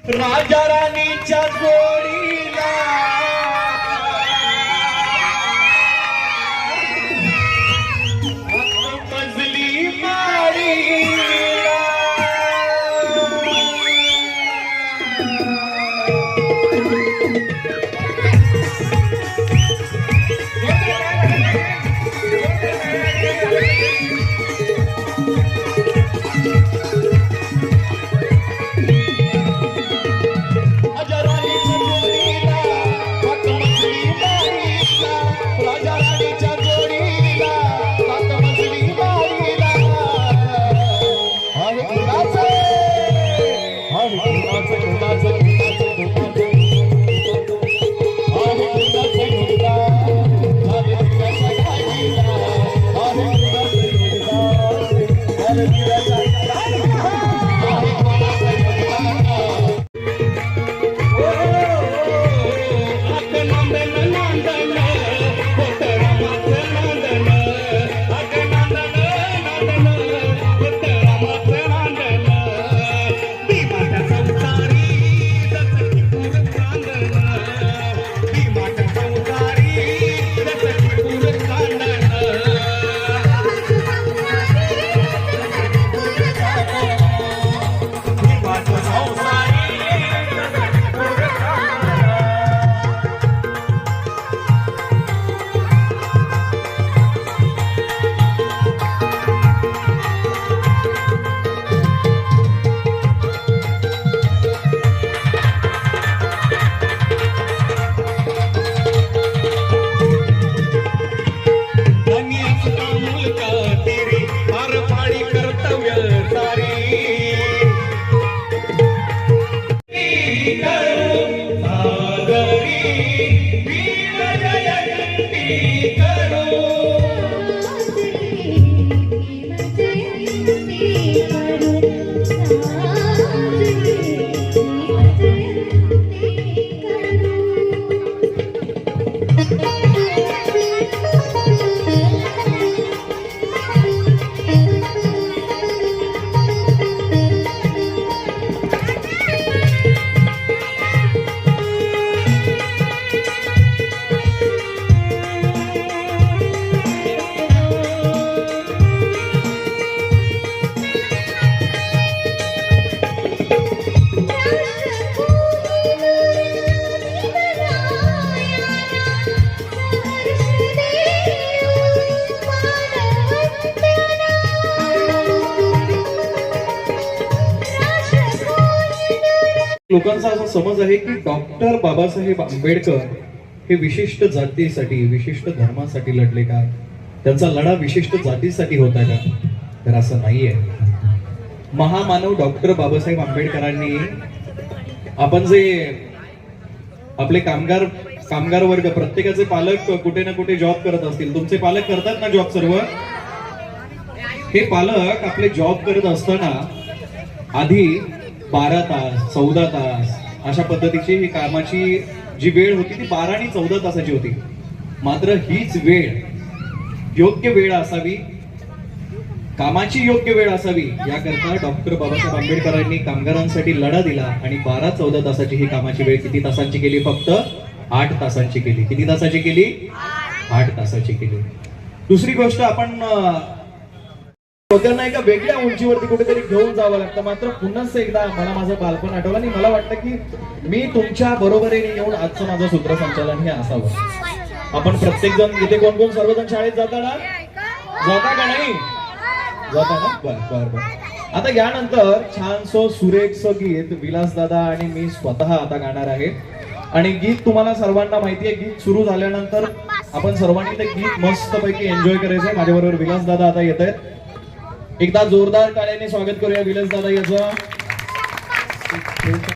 राजा राणीच्या जोडीला मजली मारीला लोकांचा असा समज आहे की डॉक्टर बाबासाहेब आंबेडकर हे विशिष्ट जातीसाठी विशिष्ट धर्मासाठी लढले का, त्यांचा लढा विशिष्ट जातीसाठी होता का? तर असं नाहीये. महामानव डॉक्टर बाबासाहेब आंबेडकरांनी आपण जे आपले कामगार वर्ग प्रत्येकाचे पालक कुठे ना कुठे जॉब करत असतील. तुमचे पालक करतात ना जॉब सर्व? हे पालक आपले जॉब करत असताना आधी 12 तास 14 तास अशा पद्धतीची ही कामाची जी वेळ होती ती 12 आणि 14 तासाची होती. मात्र हीच वेळ योग्य वेळ असावी, कामाची योग्य वेळ असावी याकरता डॉक्टर बाबासाहेब आंबेडकरांनी कामगारांसाठी लढा दिला आणि 12-14 तासाची ही कामाची वेळ किती तासांची केली? फक्त 8 तासांची केली. किती तासाची केली? 8 तासाची केली. दुसरी गोष्ट, आपण लोकांना एका वेगळ्या उंचीवरती कुठेतरी घेऊन जावं लागतं. मात्र पुन्हा एकदा मला माझं बालपण आठवलं आणि मला वाटतं की मी तुमच्या बरोबरीने येऊन आजचं माझं सूत्रसंचालन हे असावं. आपण प्रत्येक जण इथे कोण कोण सर्वजण शाळेत जाता का नाही? जाता ना बर बर बर. आता यानंतर छानसं सुरेखचं गीत विलास दादा आणि मी स्वतः आता गाणार आहे. आणि गीत तुम्हाला सर्वांना माहिती आहे. गीत सुरू झाल्यानंतर आपण सर्वांनी ते गीत मस्तपैकी एन्जॉय करायचंय. माझ्याबरोबर विलास दादा आता येत आहेत. एकदा जोरदार टाळ्यांनी स्वागत करूया विलास दादा याचं.